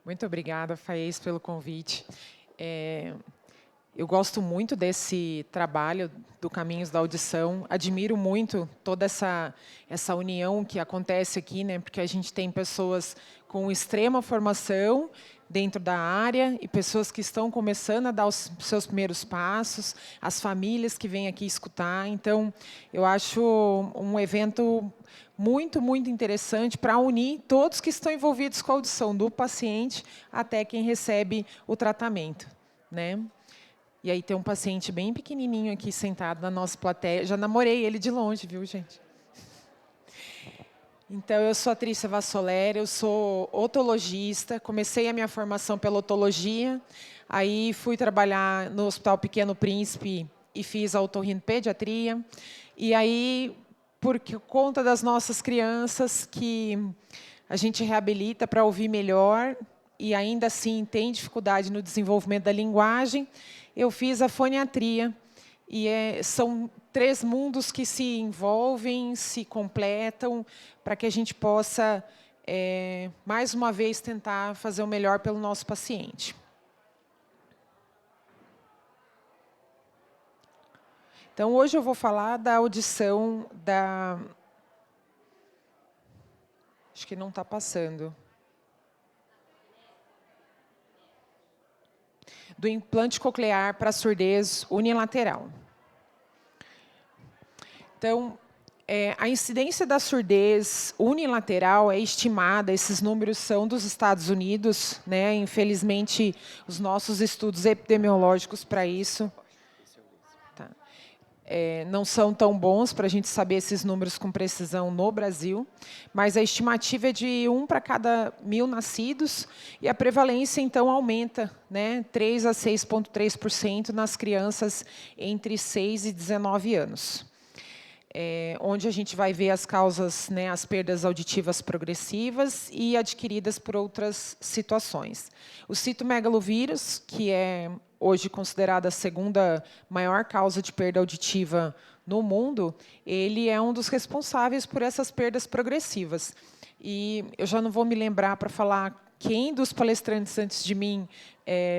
Muito obrigada, Faís, pelo convite. Eu gosto muito desse trabalho do Caminhos da Audição. Admiro muito toda essa união que acontece aqui, né? Porque a gente tem pessoas com extrema formação dentro da área e pessoas que estão começando a dar os seus primeiros passos, as famílias que vêm aqui escutar. Então, eu acho um evento muito, muito interessante para unir todos que estão envolvidos com a audição, do paciente até quem recebe o tratamento, né? E aí tem um paciente bem pequenininho aqui sentado na nossa plateia. Já namorei ele de longe, viu, gente? Então, eu sou a Trícia Vassoler, eu sou otologista. Comecei a minha formação pela otologia, aí fui trabalhar no Hospital Pequeno Príncipe e fiz a otorrinopediatria. E aí, por conta das nossas crianças, que a gente reabilita para ouvir melhor e ainda assim tem dificuldade no desenvolvimento da linguagem, eu fiz a foniatria. E são 3 mundos que se envolvem, se completam, para que a gente possa, mais uma vez, tentar fazer o melhor pelo nosso paciente. Então, hoje eu vou falar da audição da... Acho que não está passando. Do implante coclear para surdez unilateral. Então, a incidência da surdez unilateral é estimada, esses números são dos Estados Unidos, né? Infelizmente, os nossos estudos epidemiológicos para isso não são tão bons para a gente saber esses números com precisão no Brasil, mas a estimativa é de 1 para cada 1.000 nascidos, e a prevalência, então, aumenta, né, 3 a 6,3% nas crianças entre 6 e 19 anos. Onde a gente vai ver as causas, né, as perdas auditivas progressivas e adquiridas por outras situações. O citomegalovírus, que é hoje considerada a 2ª maior causa de perda auditiva no mundo, ele é um dos responsáveis por essas perdas progressivas. E eu já não vou me lembrar para falar quem dos palestrantes antes de mim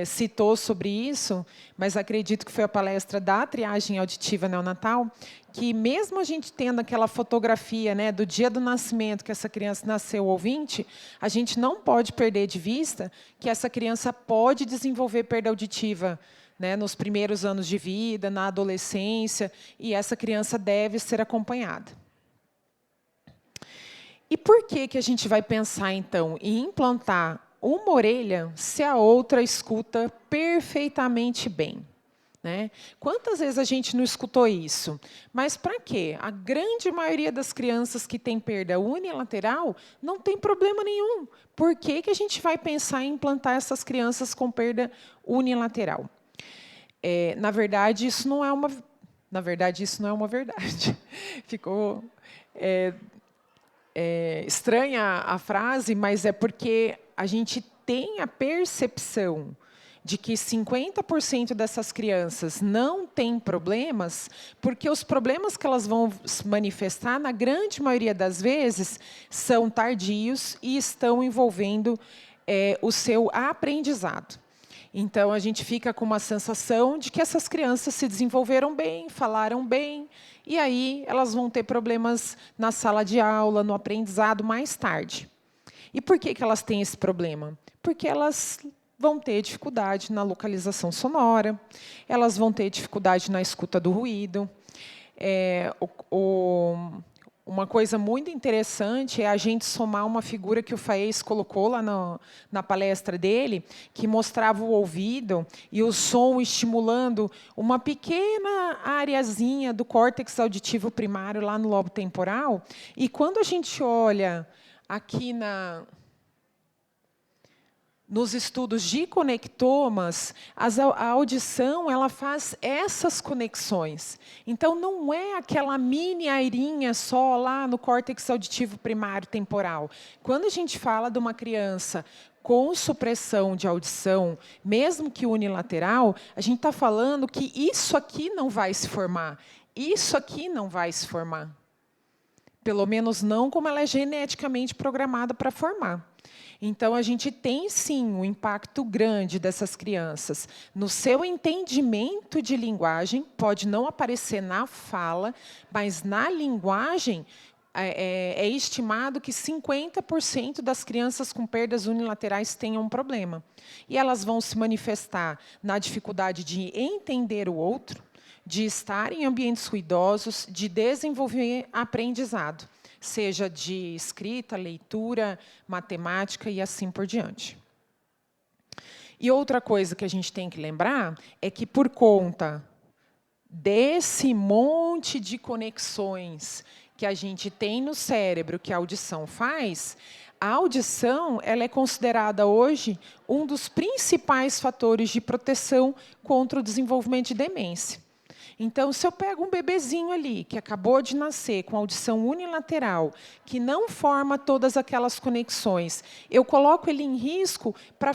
citou sobre isso, mas acredito que foi a palestra da triagem auditiva neonatal, que mesmo a gente tendo aquela fotografia, né, do dia do nascimento, que essa criança nasceu ouvinte, a gente não pode perder de vista que essa criança pode desenvolver perda auditiva, né, nos primeiros anos de vida, na adolescência, e essa criança deve ser acompanhada. E por que a gente vai pensar, então, em implantar uma orelha se a outra escuta perfeitamente bem? Né? Quantas vezes a gente não escutou isso? Mas para quê? A grande maioria das crianças que tem perda unilateral não tem problema nenhum. Por que a gente vai pensar em implantar essas crianças com perda unilateral? Na verdade, isso não é uma verdade. Ficou estranha a frase, mas é porque a gente tem a percepção de que 50% dessas crianças não têm problemas, porque os problemas que elas vão se manifestar, na grande maioria das vezes, são tardios e estão envolvendo o seu aprendizado. Então, a gente fica com uma sensação de que essas crianças se desenvolveram bem, falaram bem, e aí elas vão ter problemas na sala de aula, no aprendizado, mais tarde. E por que elas têm esse problema? Porque elas vão ter dificuldade na localização sonora, elas vão ter dificuldade na escuta do ruído. Uma coisa muito interessante é a gente somar uma figura que o Faís colocou lá na palestra dele, que mostrava o ouvido e o som estimulando uma pequena areazinha do córtex auditivo primário lá no lobo temporal. E quando a gente olha aqui nos estudos de conectomas, a audição ela faz essas conexões. Então, não é aquela mini airinha só lá no córtex auditivo primário temporal. Quando a gente fala de uma criança com supressão de audição, mesmo que unilateral, a gente está falando que isso aqui não vai se formar, isso aqui não vai se formar. Pelo menos não como ela é geneticamente programada para formar. Então, a gente tem, sim, um impacto grande dessas crianças. No seu entendimento de linguagem, pode não aparecer na fala, mas na linguagem é estimado que 50% das crianças com perdas unilaterais tenham um problema. E elas vão se manifestar na dificuldade de entender o outro, de estar em ambientes ruidosos, de desenvolver aprendizado, seja de escrita, leitura, matemática e assim por diante. E outra coisa que a gente tem que lembrar é que, por conta desse monte de conexões que a gente tem no cérebro, que a audição faz, a audição ela é considerada hoje um dos principais fatores de proteção contra o desenvolvimento de demência. Então, se eu pego um bebezinho ali, que acabou de nascer, com audição unilateral, que não forma todas aquelas conexões, eu coloco ele em risco para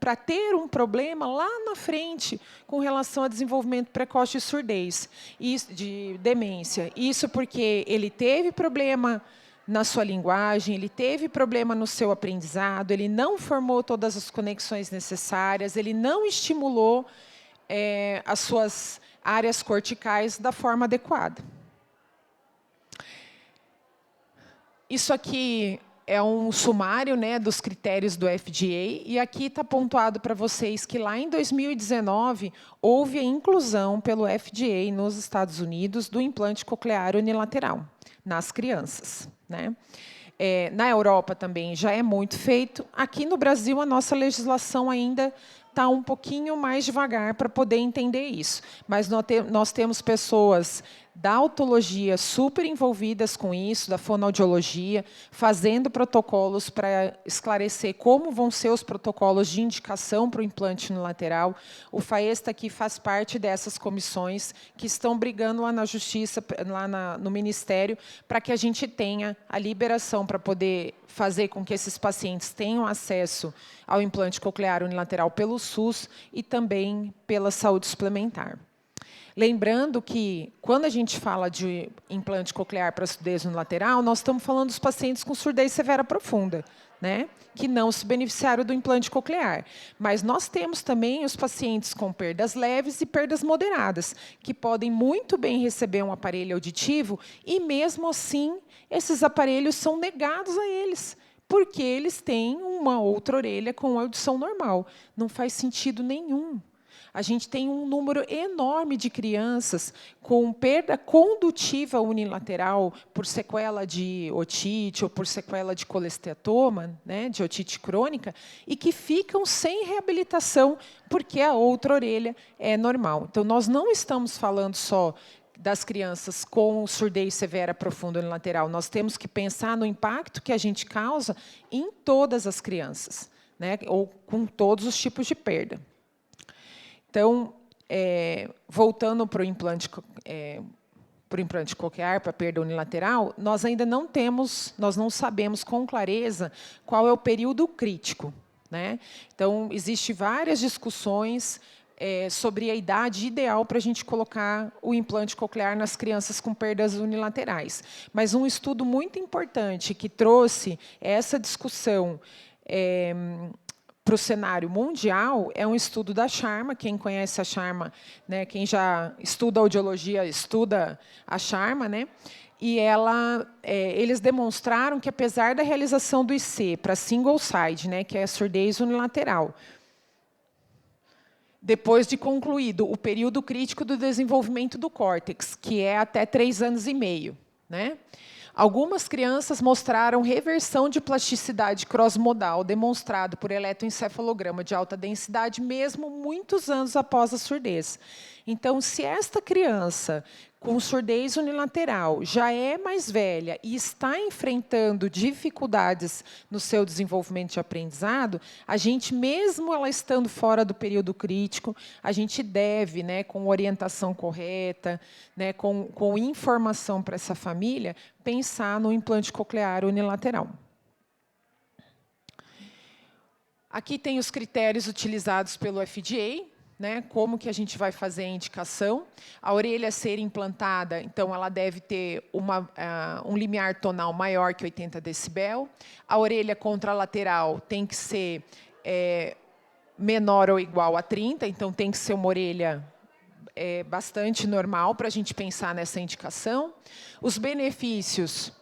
para ter um problema lá na frente com relação a desenvolvimento precoce de surdez, de demência. Isso porque ele teve problema na sua linguagem, ele teve problema no seu aprendizado, ele não formou todas as conexões necessárias, ele não estimulou as suas áreas corticais da forma adequada. Isso aqui é um sumário, né, dos critérios do FDA, e aqui está pontuado para vocês que lá em 2019 houve a inclusão pelo FDA nos Estados Unidos do implante coclear unilateral nas crianças, né? Na Europa também já é muito feito. Aqui no Brasil, a nossa legislação ainda está um pouquinho mais devagar para poder entender isso. Mas nós temos pessoas da otologia super envolvidas com isso, da fonoaudiologia, fazendo protocolos para esclarecer como vão ser os protocolos de indicação para o implante unilateral. O FAESTA aqui faz parte dessas comissões que estão brigando lá na Justiça, lá no Ministério, para que a gente tenha a liberação para poder fazer com que esses pacientes tenham acesso ao implante coclear unilateral pelo SUS e também pela saúde suplementar. Lembrando que, quando a gente fala de implante coclear para surdez unilateral, nós estamos falando dos pacientes com surdez severa profunda, né, que não se beneficiaram do implante coclear. Mas nós temos também os pacientes com perdas leves e perdas moderadas, que podem muito bem receber um aparelho auditivo e, mesmo assim, esses aparelhos são negados a eles, porque eles têm uma outra orelha com audição normal. Não faz sentido nenhum. A gente tem um número enorme de crianças com perda condutiva unilateral por sequela de otite ou por sequela de colesteatoma, né, de otite crônica, e que ficam sem reabilitação porque a outra orelha é normal. Então, nós não estamos falando só das crianças com surdez severa profunda unilateral. Nós temos que pensar no impacto que a gente causa em todas as crianças, né, ou com todos os tipos de perda. Então, voltando para o implante coclear, para a perda unilateral, nós ainda não sabemos com clareza qual é o período crítico, né? Então, existem várias discussões sobre a idade ideal para a gente colocar o implante coclear nas crianças com perdas unilaterais. Mas um estudo muito importante que trouxe essa discussão para o cenário mundial é um estudo da Sharma. Quem conhece a Sharma, né, quem já estuda audiologia, estuda a Sharma, né? E eles demonstraram que, apesar da realização do IC para single side, né, que é a surdez unilateral, depois de concluído o período crítico do desenvolvimento do córtex, que é até 3 anos e meio, né? Algumas crianças mostraram reversão de plasticidade crossmodal demonstrado por eletroencefalograma de alta densidade, mesmo muitos anos após a surdez. Então, se esta criança com surdez unilateral já é mais velha e está enfrentando dificuldades no seu desenvolvimento de aprendizado, a gente, mesmo ela estando fora do período crítico, a gente deve, né, com orientação correta, né, com informação para essa família, pensar no implante coclear unilateral. Aqui tem os critérios utilizados pelo FDA, né, como que a gente vai fazer a indicação. A orelha a ser implantada, então, ela deve ter um limiar tonal maior que 80 decibel. A orelha contralateral tem que ser menor ou igual a 30, então tem que ser uma orelha bastante normal para a gente pensar nessa indicação. Os benefícios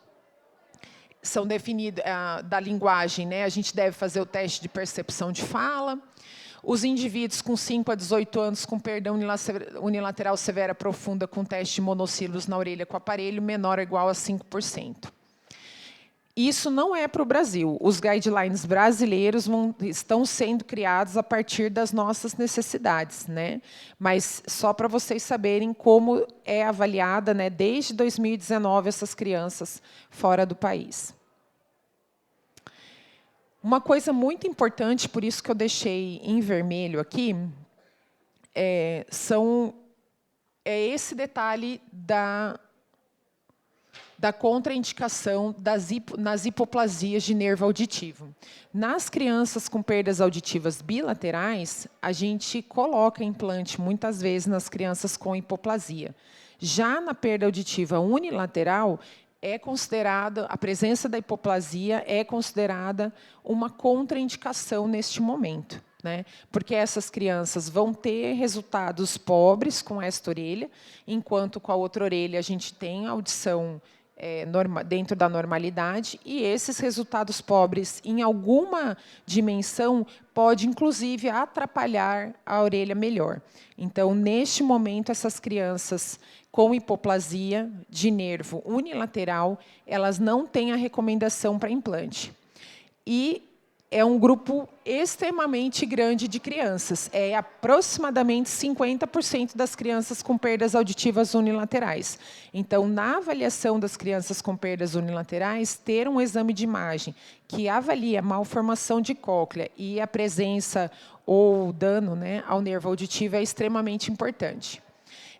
são definidos da linguagem, né? A gente deve fazer o teste de percepção de fala. Os indivíduos com 5 a 18 anos com perda unilateral severa profunda com teste de monossílios na orelha com aparelho menor ou igual a 5%. Isso não é para o Brasil. Os guidelines brasileiros estão sendo criados a partir das nossas necessidades, né? Mas só para vocês saberem como é avaliada, né, desde 2019 essas crianças fora do país. Uma coisa muito importante, por isso que eu deixei em vermelho aqui, é esse detalhe da contraindicação nas hipoplasias de nervo auditivo. Nas crianças com perdas auditivas bilaterais, a gente coloca implante, muitas vezes, nas crianças com hipoplasia. Já na perda auditiva unilateral, a presença da hipoplasia é considerada uma contraindicação neste momento, né? Porque essas crianças vão ter resultados pobres com esta orelha, enquanto com a outra orelha a gente tem audição dentro da normalidade, e esses resultados pobres, em alguma dimensão, pode, inclusive, atrapalhar a orelha melhor. Então, neste momento, essas crianças com hipoplasia de nervo unilateral, elas não têm a recomendação para implante. E é um grupo extremamente grande de crianças. É aproximadamente 50% das crianças com perdas auditivas unilaterais. Então, na avaliação das crianças com perdas unilaterais, ter um exame de imagem que avalia a malformação de cóclea e a presença ou dano, né, ao nervo auditivo é extremamente importante.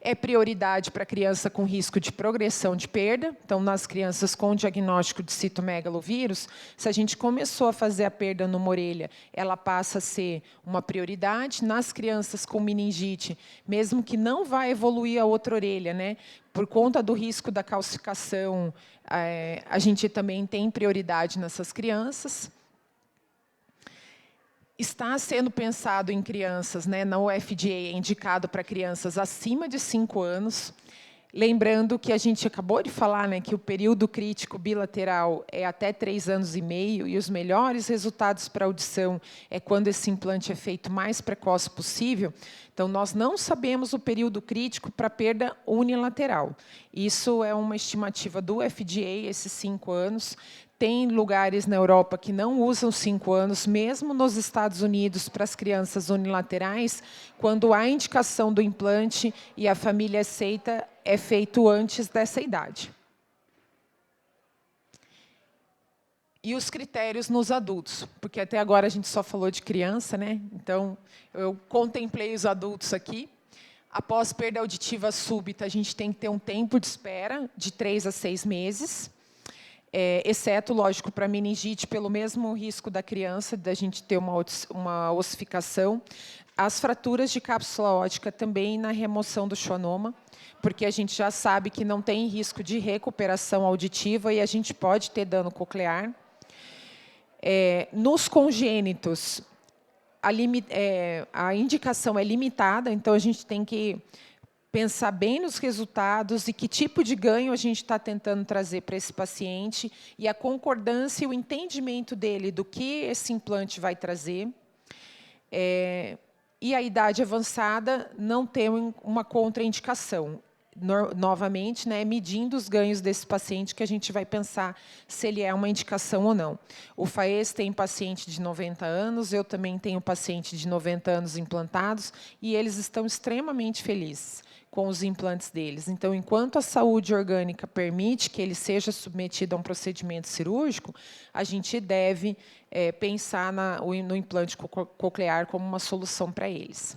É prioridade para criança com risco de progressão de perda. Então, nas crianças com diagnóstico de citomegalovírus, se a gente começou a fazer a perda numa orelha, ela passa a ser uma prioridade. Nas crianças com meningite, mesmo que não vá evoluir a outra orelha, né, por conta do risco da calcificação, a gente também tem prioridade nessas crianças. Está sendo pensado em crianças, né, na UFDA, é indicado para crianças acima de 5 anos. Lembrando que a gente acabou de falar, né, que o período crítico bilateral é até 3 anos e meio, e os melhores resultados para audição é quando esse implante é feito o mais precoce possível. Então, nós não sabemos o período crítico para perda unilateral. Isso é uma estimativa do FDA, esses 5 anos. Tem lugares na Europa que não usam 5 anos, mesmo nos Estados Unidos, para as crianças unilaterais, quando há indicação do implante e a família aceita, é feito antes dessa idade. E os critérios nos adultos, porque até agora a gente só falou de criança, né? Então, eu contemplei os adultos aqui. Após perda auditiva súbita, a gente tem que ter um tempo de espera de 3 a 6 meses. Exceto, lógico, para meningite, pelo mesmo risco da criança, da gente ter uma ossificação. As fraturas de cápsula ótica também na remoção do schwannoma, porque a gente já sabe que não tem risco de recuperação auditiva e a gente pode ter dano coclear. Nos congênitos, a indicação é limitada, então a gente tem que pensar bem nos resultados e que tipo de ganho a gente está tentando trazer para esse paciente e a concordância e o entendimento dele do que esse implante vai trazer. E a idade avançada não tem uma contraindicação. Novamente, né, medindo os ganhos desse paciente que a gente vai pensar se ele é uma indicação ou não. O FAES tem paciente de 90 anos, eu também tenho paciente de 90 anos implantados, e eles estão extremamente felizes com os implantes deles. Então, enquanto a saúde orgânica permite que ele seja submetido a um procedimento cirúrgico, a gente deve pensar no implante coclear como uma solução para eles.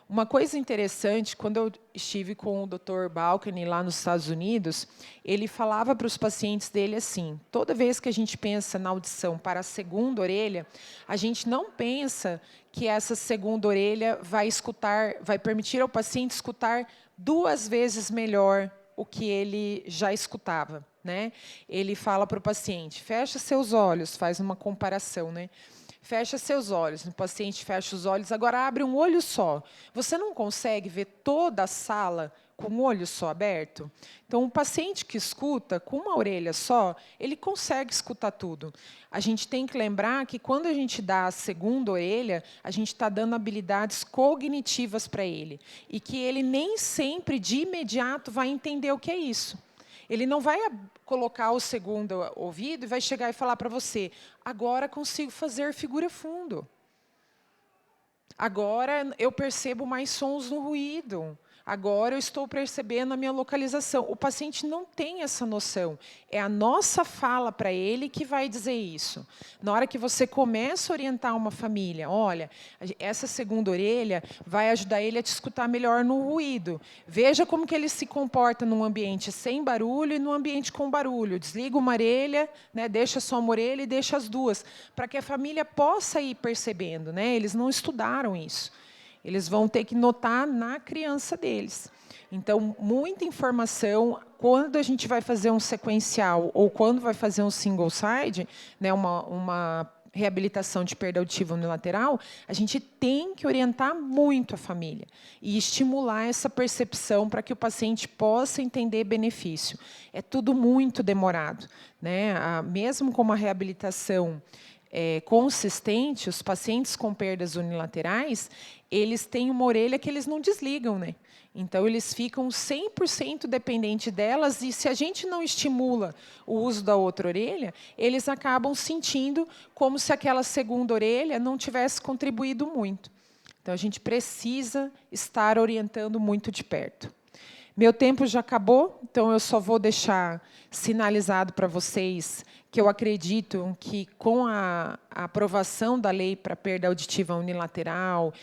Uma coisa interessante, quando eu estive com o Dr. Balcany lá nos Estados Unidos, ele falava para os pacientes dele assim: toda vez que a gente pensa na audição para a segunda orelha, a gente não pensa que essa segunda orelha vai permitir ao paciente escutar 2 vezes melhor o que ele já escutava, né? Ele fala para o paciente: fecha seus olhos, faz uma comparação, né? Fecha seus olhos, o paciente fecha os olhos, agora abre um olho só. Você não consegue ver toda a sala com um olho só aberto? Então, o paciente que escuta com uma orelha só, ele consegue escutar tudo. A gente tem que lembrar que, quando a gente dá a segunda orelha, a gente está dando habilidades cognitivas para ele, e que ele nem sempre, de imediato, vai entender o que é isso. Ele não vai colocar o segundo ouvido e vai chegar e falar para você: agora consigo fazer figura fundo. Agora eu percebo mais sons no ruído. Agora eu estou percebendo a minha localização. O paciente não tem essa noção. É a nossa fala para ele que vai dizer isso. Na hora que você começa a orientar uma família: olha, essa segunda orelha vai ajudar ele a te escutar melhor no ruído. Veja como que ele se comporta num ambiente sem barulho e num ambiente com barulho. Desliga uma orelha, né, deixa só uma orelha e deixa as duas, para que a família possa ir percebendo, né? Eles não estudaram isso. Eles vão ter que notar na criança deles. Então, muita informação. Quando a gente vai fazer um sequencial ou quando vai fazer um single side, né, uma reabilitação de perda auditiva unilateral, a gente tem que orientar muito a família e estimular essa percepção para que o paciente possa entender benefício. É tudo muito demorado, né? Mesmo com uma reabilitação consistente, os pacientes com perdas unilaterais, eles têm uma orelha que eles não desligam, né? Então, eles ficam 100% dependentes delas, e se a gente não estimula o uso da outra orelha, eles acabam sentindo como se aquela segunda orelha não tivesse contribuído muito. Então, a gente precisa estar orientando muito de perto. Meu tempo já acabou, então eu só vou deixar sinalizado para vocês que eu acredito que, com a aprovação da lei para perda auditiva unilateral,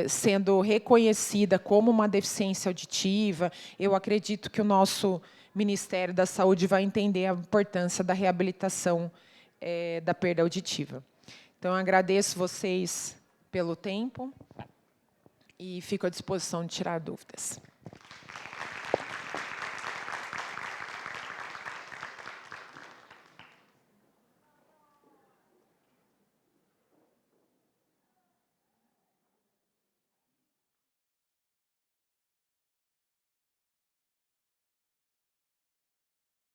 sendo reconhecida como uma deficiência auditiva, eu acredito que o nosso Ministério da Saúde vai entender a importância da reabilitação da perda auditiva. Então, eu agradeço vocês pelo tempo e fico à disposição de tirar dúvidas.